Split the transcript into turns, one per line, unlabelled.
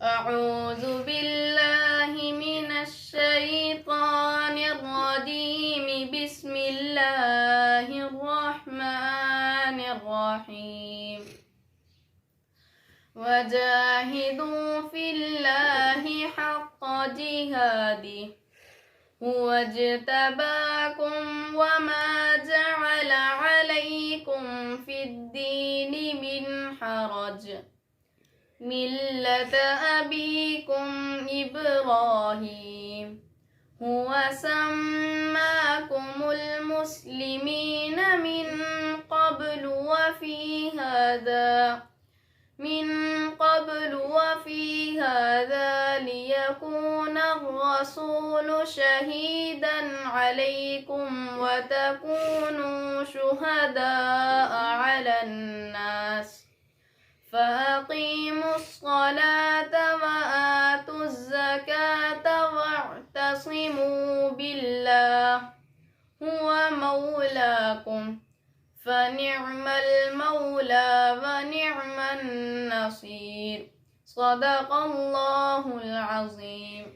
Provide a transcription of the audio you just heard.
أعوذ بالله من الشيطان الرجيم. بسم الله الرحمن الرحيم. وجاهدوا في الله حق جهاده هو اجتباكم وما جعل عليكم في الدين من حرج ملة أبيكم إبراهيم هو سماكم المسلمين من قبل وفي هذا ليكون الرسول شهيدا عليكم وتكونوا شهداء على الناس فأقيموا الصلاة وآتوا الزكاة واعتصموا بالله هو مولاكم فنعم المولى ونعم النصير. صدق الله العظيم.